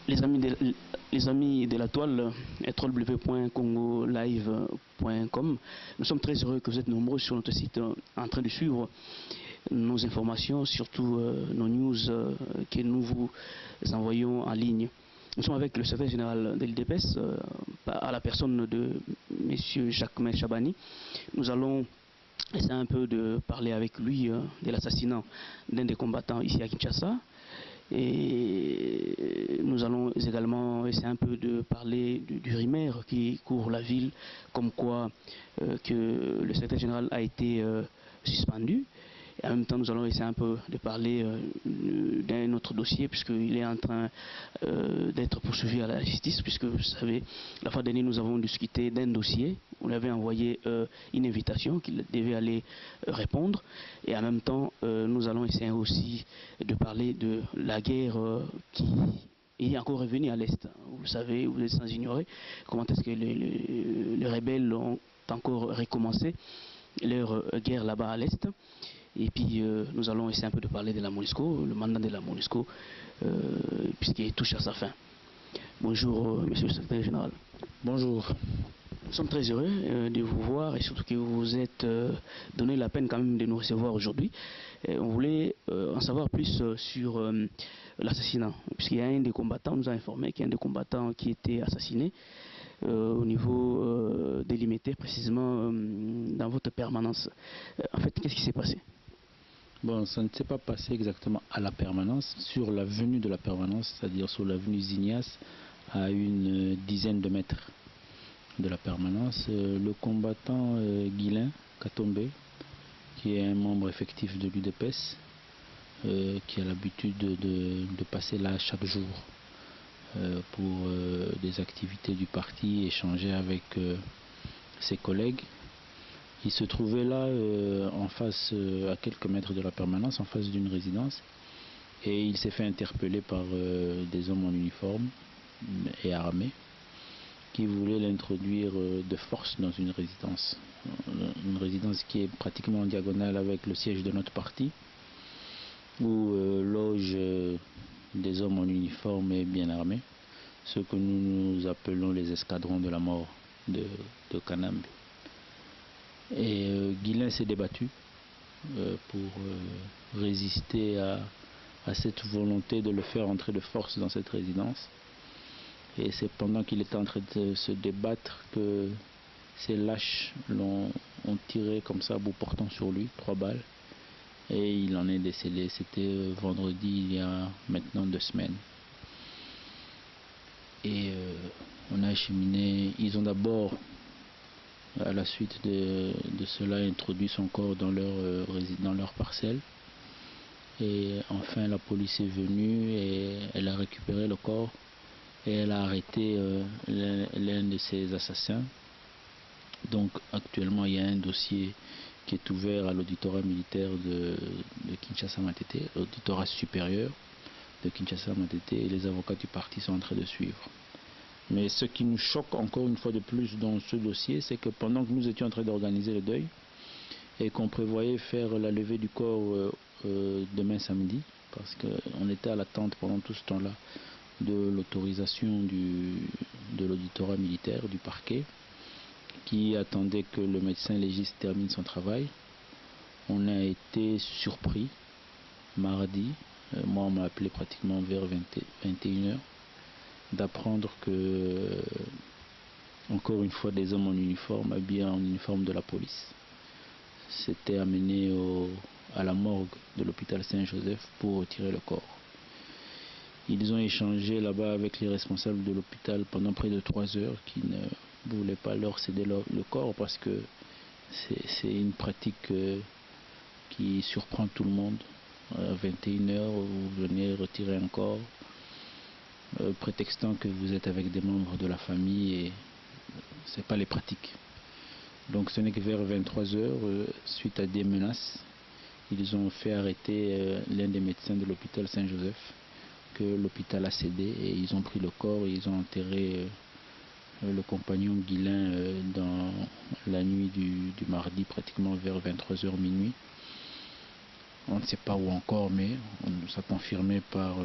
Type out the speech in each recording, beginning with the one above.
Les amis de la toile, www.congolive.com, nous sommes très heureux que vous êtes nombreux sur notre site en train de suivre nos informations, surtout nos news que nous vous envoyons en ligne. Nous sommes avec le secrétaire général de l'IDPS, à la personne de M. Jacques Chabani. Nous allons essayer un peu de parler avec lui de l'assassinat d'un des combattants ici à Kinshasa. Et nous allons également essayer un peu de parler du rumeur qui court la ville, comme quoi que le secrétaire général a été suspendu. Et en même temps, nous allons essayer un peu de parler d'un autre dossier, puisqu'il est en train d'être poursuivi à la justice, puisque vous savez, la fois dernière, nous avons discuté d'un dossier. On lui avait envoyé une invitation qu'il devait aller répondre. Et en même temps, nous allons essayer aussi de parler de la guerre qui est encore revenue à l'Est. Vous savez, vous êtes sans ignorer comment est-ce que les rebelles ont encore recommencé leur guerre là-bas à l'Est. Et puis nous allons essayer un peu de parler de la MONUSCO, le mandat de la MONUSCO, puisqu'il touche à sa fin. Bonjour, monsieur le secrétaire général. Bonjour. Nous sommes très heureux de vous voir et surtout que vous vous êtes donné la peine quand même de nous recevoir aujourd'hui. On voulait en savoir plus sur l'assassinat, puisqu'il y a un des combattants, on nous a informé qu'il y a un des combattants qui était assassiné au niveau délimité précisément dans votre permanence. En fait, qu'est-ce qui s'est passé? Bon, ça ne s'est pas passé exactement à la permanence, sur l'avenue de la permanence, c'est-à-dire sur l'avenue Zignas, à une dizaine de mètres de la permanence. Le combattant Guilain Katombe, qui est un membre effectif de l'UDPS, qui a l'habitude de passer là chaque jour pour des activités du parti, échanger avec ses collègues. Il se trouvait là en face, à quelques mètres de la permanence, en face d'une résidence, et il s'est fait interpeller par des hommes en uniforme et armés qui voulaient l'introduire de force dans une résidence qui est pratiquement en diagonale avec le siège de notre parti, où loge des hommes en uniforme et bien armés, ce que nous appelons les escadrons de la mort de Kanambe. Et Guilain s'est débattu pour résister à cette volonté de le faire entrer de force dans cette résidence. Et c'est pendant qu'il était en train de se débattre que ces lâches ont tiré comme ça à bout portant sur lui, 3 balles. Et il en est décédé. C'était vendredi, il y a maintenant 2 semaines. Et on a acheminé, ils ont d'abord, à la suite de cela, introduit son corps dans leur parcelle. Et enfin la police est venue et elle a récupéré le corps et elle a arrêté l'un de ses assassins. Donc actuellement il y a un dossier qui est ouvert à l'auditorat militaire de Kinshasa Matete, l'auditorat supérieur de Kinshasa Matete, et les avocats du parti sont en train de suivre. Mais ce qui nous choque encore une fois de plus dans ce dossier, c'est que pendant que nous étions en train d'organiser le deuil et qu'on prévoyait faire la levée du corps demain samedi, parce qu'on était à l'attente pendant tout ce temps-là de l'autorisation de l'auditorat militaire, du parquet, qui attendait que le médecin légiste termine son travail, on a été surpris mardi, moi on m'a appelé pratiquement vers 21h, d'apprendre que, encore une fois, des hommes en uniforme, habillés en uniforme de la police, s'étaient amenés à la morgue de l'hôpital Saint-Joseph pour retirer le corps. Ils ont échangé là-bas avec les responsables de l'hôpital pendant près de 3 heures qui ne voulaient pas leur céder le corps parce que c'est une pratique qui surprend tout le monde. À 21h, vous venez retirer un corps, prétextant que vous êtes avec des membres de la famille, et c'est pas les pratiques. Donc ce n'est que vers 23h, suite à des menaces, ils ont fait arrêter l'un des médecins de l'hôpital Saint-Joseph, que l'hôpital a cédé, et ils ont pris le corps et ils ont enterré le compagnon Guilain dans la nuit du mardi, pratiquement vers 23h minuit. On ne sait pas où encore, mais on nous a confirmé par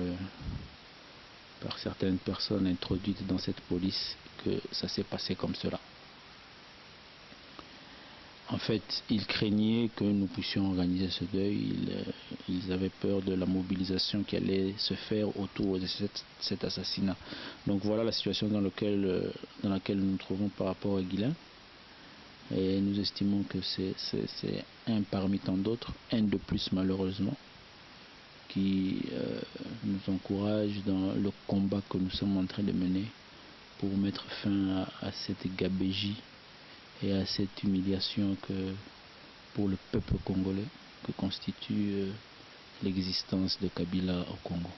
par certaines personnes introduites dans cette police que ça s'est passé comme cela. En fait, ils craignaient que nous puissions organiser ce deuil. Ils avaient peur de la mobilisation qui allait se faire autour de cet assassinat. Donc voilà la situation dans laquelle nous nous trouvons par rapport à Guilain. Et nous estimons que c'est un parmi tant d'autres, un de plus malheureusement, qui nous encourage dans le combat que nous sommes en train de mener pour mettre fin à cette gabégie et à cette humiliation que pour le peuple congolais que constitue l'existence de Kabila au Congo.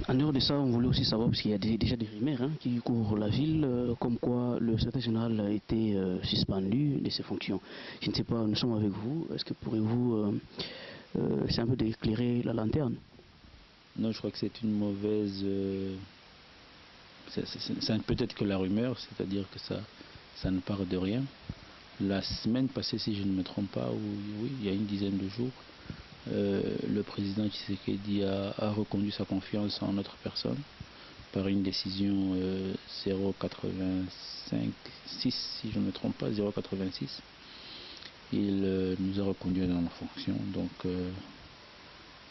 En dehors de ça, on voulait aussi savoir, parce qu'il y a déjà des rumeurs qui couvrent la ville, comme quoi le secrétaire général a été suspendu de ses fonctions. Je ne sais pas, nous sommes avec vous, est-ce que pourriez-vous c'est un peu d'éclairer la lanterne? Non, je crois que c'est une mauvaise... c'est peut-être que la rumeur, c'est-à-dire que ça ne part de rien. La semaine passée, si je ne me trompe pas, oui, il y a une dizaine de jours, le président Tshisekedi a reconduit sa confiance en notre personne par une décision 0,86, si je ne me trompe pas, 0,86. Il nous a reconduit dans nos fonctions, donc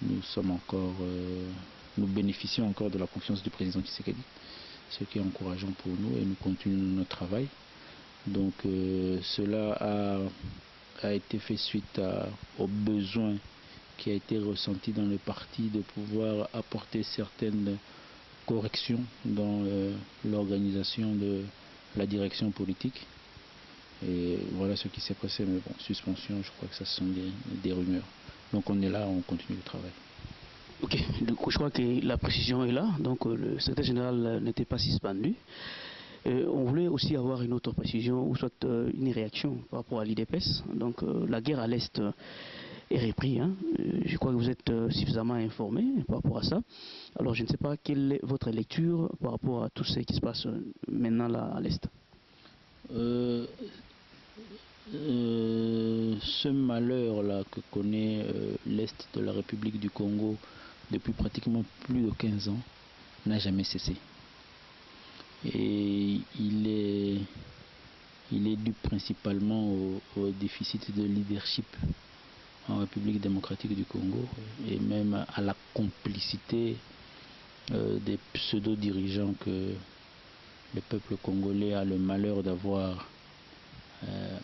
nous sommes encore, nous bénéficions encore de la confiance du président Tshisekedi, ce qui est encourageant pour nous, et nous continuons notre travail. Donc cela a été fait suite au besoin qui a été ressenti dans le parti de pouvoir apporter certaines corrections dans l'organisation de la direction politique. Et voilà ce qui s'est passé, mais bon, suspension, je crois que ça sont des rumeurs. Donc on est là, on continue le travail. Ok, du coup je crois que la précision est là, donc le secrétaire général n'était pas suspendu. On voulait aussi avoir une autre précision, ou soit une réaction par rapport à l'IDPS. Donc la guerre à l'Est est reprise. Je crois que vous êtes suffisamment informé par rapport à ça. Alors je ne sais pas quelle est votre lecture par rapport à tout ce qui se passe maintenant là à l'Est. Ce malheur-là que connaît l'Est de la République du Congo depuis pratiquement plus de 15 ans n'a jamais cessé. Et il est dû principalement au déficit de leadership en République démocratique du Congo et même à la complicité des pseudo-dirigeants que le peuple congolais a le malheur d'avoir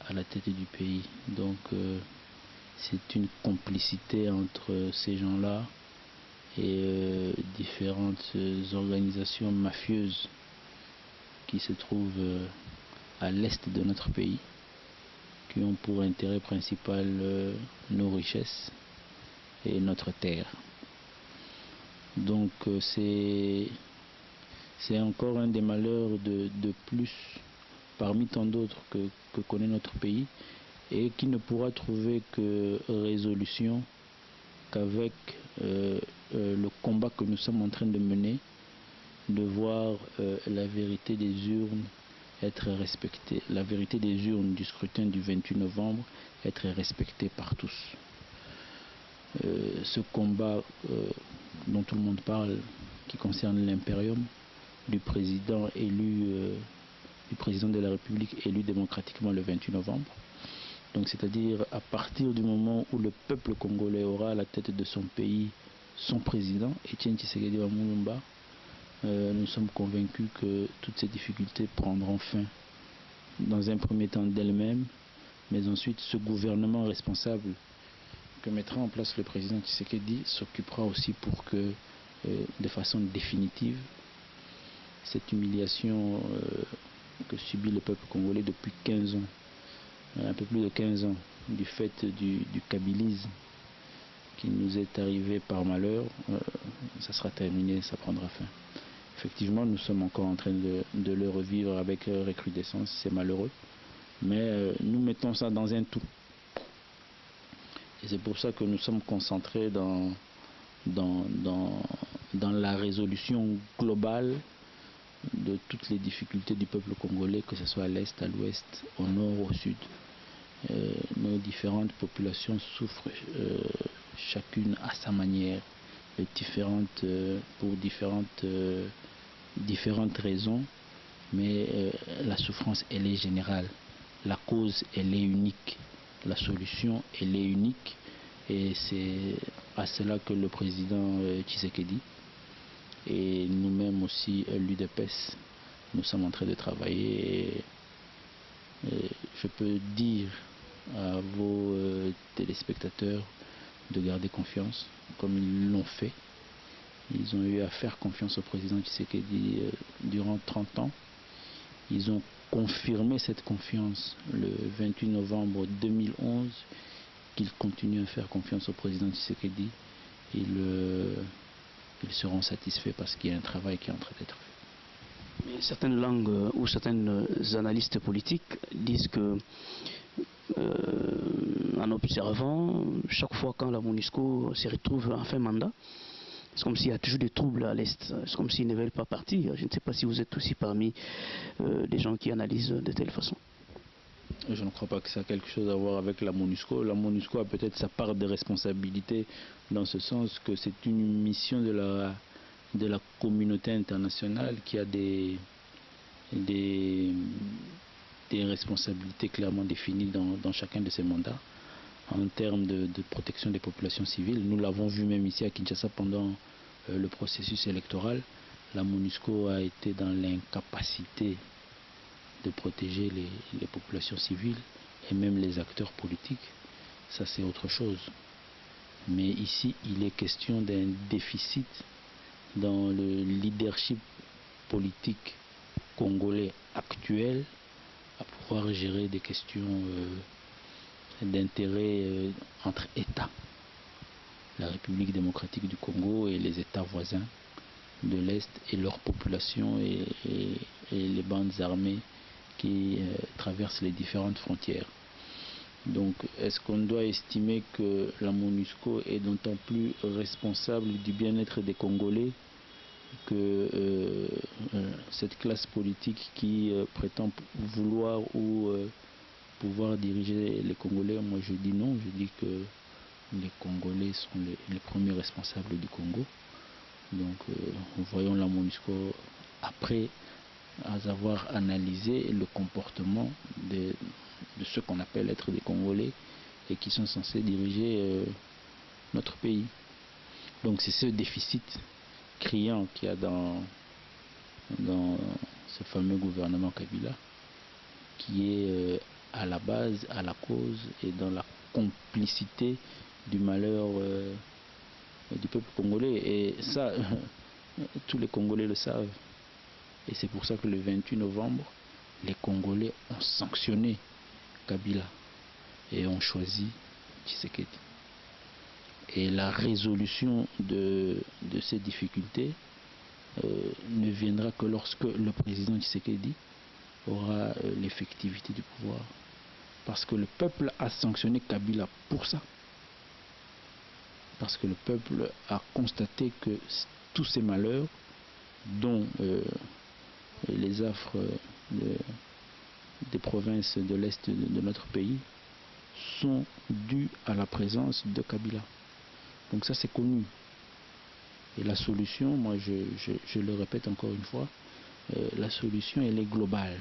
à la tête du pays. Donc c'est une complicité entre ces gens-là et différentes organisations mafieuses qui se trouvent à l'est de notre pays, qui ont pour intérêt principal nos richesses et notre terre. Donc c'est encore un des malheurs de plus parmi tant d'autres que connaît notre pays, et qui ne pourra trouver que résolution qu'avec le combat que nous sommes en train de mener, de voir la vérité des urnes être respectée, la vérité des urnes du scrutin du 28 novembre être respectée par tous. Ce combat dont tout le monde parle, qui concerne l'impérium du président élu, du président de la République élu démocratiquement le 28 novembre. Donc c'est-à-dire à partir du moment où le peuple congolais aura à la tête de son pays son président, Etienne Tshisekedi Wamulumba, nous sommes convaincus que toutes ces difficultés prendront fin, dans un premier temps d'elles-mêmes, mais ensuite ce gouvernement responsable que mettra en place le président Tshisekedi s'occupera aussi pour que, de façon définitive, cette humiliation que subit le peuple congolais depuis 15 ans, un peu plus de 15 ans, du fait du kabilisme qui nous est arrivé par malheur, ça sera terminé, ça prendra fin. Effectivement, nous sommes encore en train de le revivre avec recrudescence, c'est malheureux, mais nous mettons ça dans un tout. Et c'est pour ça que nous sommes concentrés dans la résolution globale de toutes les difficultés du peuple congolais, que ce soit à l'est, à l'ouest, au nord, au sud. Nos différentes populations souffrent chacune à sa manière pour différentes raisons, mais la souffrance, elle est générale. La cause, elle est unique. La solution, elle est unique. Et c'est à cela que le président Tshisekedi et nous-mêmes aussi, l'UDPS, nous sommes en train de travailler. Et je peux dire à vos téléspectateurs de garder confiance, comme ils l'ont fait. Ils ont eu à faire confiance au président Tshisekedi durant 30 ans. Ils ont confirmé cette confiance le 28 novembre 2011, qu'ils continuent à faire confiance au président Tshisekedi. Ils seront satisfaits parce qu'il y a un travail qui est en train d'être fait. Mais certaines langues ou certains analystes politiques disent que en observant, chaque fois quand la MONUSCO se retrouve en fin mandat, c'est comme s'il y a toujours des troubles à l'Est. C'est comme s'ils ne veulent pas partir. Je ne sais pas si vous êtes aussi parmi les gens qui analysent de telle façon. Je ne crois pas que ça a quelque chose à voir avec la MONUSCO. La MONUSCO a peut-être sa part de responsabilité dans ce sens que c'est une mission de la communauté internationale qui a des responsabilités clairement définies dans chacun de ses mandats en termes de protection des populations civiles. Nous l'avons vu même ici à Kinshasa pendant le processus électoral. La MONUSCO a été dans l'incapacité de protéger les populations civiles et même les acteurs politiques. Ça, c'est autre chose. Mais ici, il est question d'un déficit dans le leadership politique congolais actuel à pouvoir gérer des questions d'intérêt entre États. La République démocratique du Congo et les États voisins de l'Est et leur population et les bandes armées qui traversent les différentes frontières. Donc, est-ce qu'on doit estimer que la MONUSCO est d'autant plus responsable du bien-être des Congolais que cette classe politique qui prétend vouloir ou pouvoir diriger les Congolais? Moi, je dis non. Je dis que les Congolais sont les premiers responsables du Congo. Donc, voyons la MONUSCO après avoir analysé le comportement de ceux qu'on appelle être des Congolais et qui sont censés diriger notre pays. Donc c'est ce déficit criant qu'il y a dans ce fameux gouvernement Kabila qui est à la base, à la cause et dans la complicité du malheur du peuple congolais. Et ça, tous les Congolais le savent. Et c'est pour ça que le 28 novembre, les Congolais ont sanctionné Kabila et ont choisi Tshisekedi. Et la résolution de ces difficultés ne viendra que lorsque le président Tshisekedi aura l'effectivité du pouvoir. Parce que le peuple a sanctionné Kabila pour ça. Parce que le peuple a constaté que tous ces malheurs, dont les affres des provinces de l'Est de notre pays, sont dus à la présence de Kabila. Donc ça, c'est connu. Et la solution, moi je le répète encore une fois, la solution, elle est globale.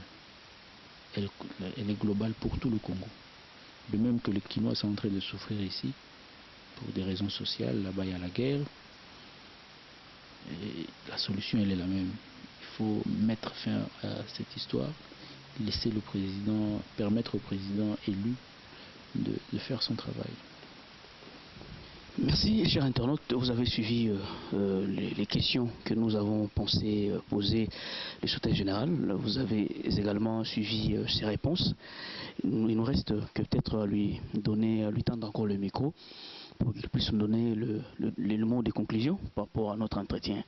Elle est globale pour tout le Congo. De même que les Quinois sont en train de souffrir ici, pour des raisons sociales, là-bas il y a la guerre. Et la solution, elle est la même. Il faut mettre fin à cette histoire, laisser le président, permettre au président élu de faire son travail. Merci, chers internautes. Vous avez suivi les questions que nous avons pensé poser le secrétaire général. Vous avez également suivi ses réponses. Il nous reste que peut-être lui tendre encore le micro pour qu'il puisse nous donner le mot de conclusion par rapport à notre entretien.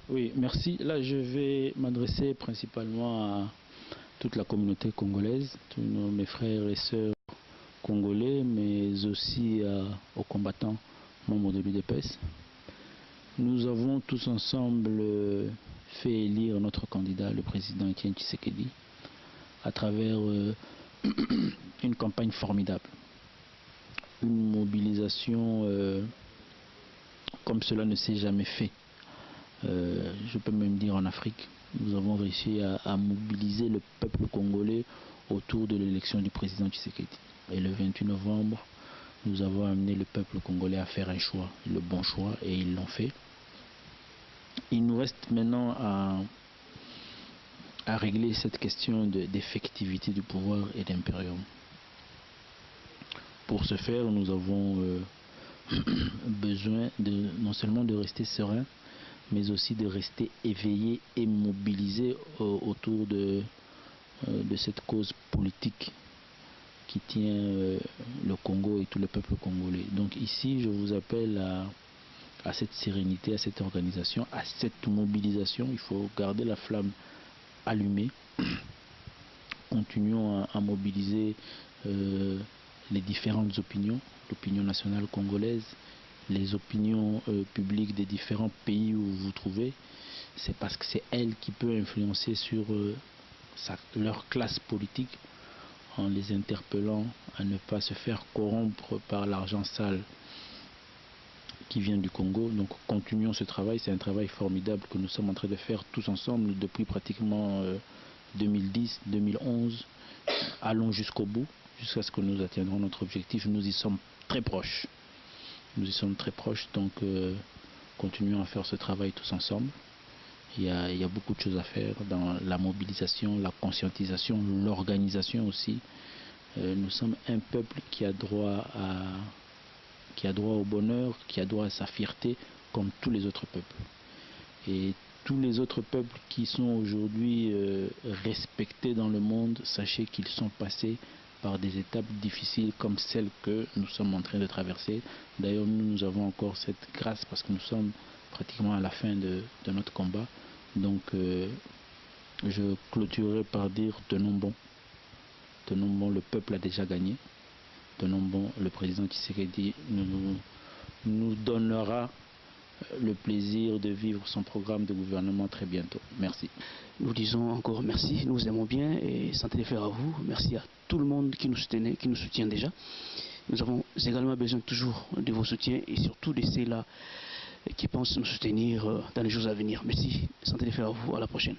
Oui, merci. Là, je vais m'adresser principalement à toute la communauté congolaise, tous mes frères et sœurs congolais, mais aussi aux combattants membres de l'UDPS. Nous avons tous ensemble fait élire notre candidat, le président Etienne Tshisekedi, à travers une campagne formidable, une mobilisation comme cela ne s'est jamais fait. Je peux même dire en Afrique, nous avons réussi à mobiliser le peuple congolais autour de l'élection du président Tshisekedi. Et le 28 novembre, nous avons amené le peuple congolais à faire un choix, le bon choix, et ils l'ont fait. Il nous reste maintenant à régler cette question d'effectivité du pouvoir et d'impérium. Pour ce faire, nous avons besoin non seulement de rester serein, mais aussi de rester éveillé et mobilisé autour de cette cause politique qui tient le Congo et tout le peuple congolais. Donc ici, je vous appelle à cette sérénité, à cette organisation, à cette mobilisation. Il faut garder la flamme allumée. Continuons à mobiliser les différentes opinions, l'opinion nationale congolaise, les opinions publiques des différents pays où vous vous trouvez. C'est parce que c'est elle qui peut influencer sur leur classe politique en les interpellant à ne pas se faire corrompre par l'argent sale qui vient du Congo. Donc continuons ce travail, c'est un travail formidable que nous sommes en train de faire tous ensemble depuis pratiquement 2010, 2011. Allons jusqu'au bout, jusqu'à ce que nous atteindrons notre objectif. Nous y sommes très proches. Nous y sommes très proches, donc continuons à faire ce travail tous ensemble. Il y a beaucoup de choses à faire dans la mobilisation, la conscientisation, l'organisation aussi. Nous sommes un peuple qui a droit au bonheur, qui a droit à sa fierté, comme tous les autres peuples. Et tous les autres peuples qui sont aujourd'hui respectés dans le monde, sachez qu'ils sont passés par des étapes difficiles comme celles que nous sommes en train de traverser. D'ailleurs, nous avons encore cette grâce parce que nous sommes pratiquement à la fin de notre combat. Donc, je clôturerai par dire tenons bon. Tenons bon, le peuple a déjà gagné. Tenons bon, le président Tshisekedi nous donnera le plaisir de vivre son programme de gouvernement très bientôt. Merci. Nous disons encore merci, nous vous aimons bien et santé de fer à vous. Merci à tout le monde qui nous soutenait, qui nous soutient déjà. Nous avons également besoin toujours de vos soutiens et surtout de ceux-là qui pensent nous soutenir dans les jours à venir. Merci, santé de fer à vous, à la prochaine.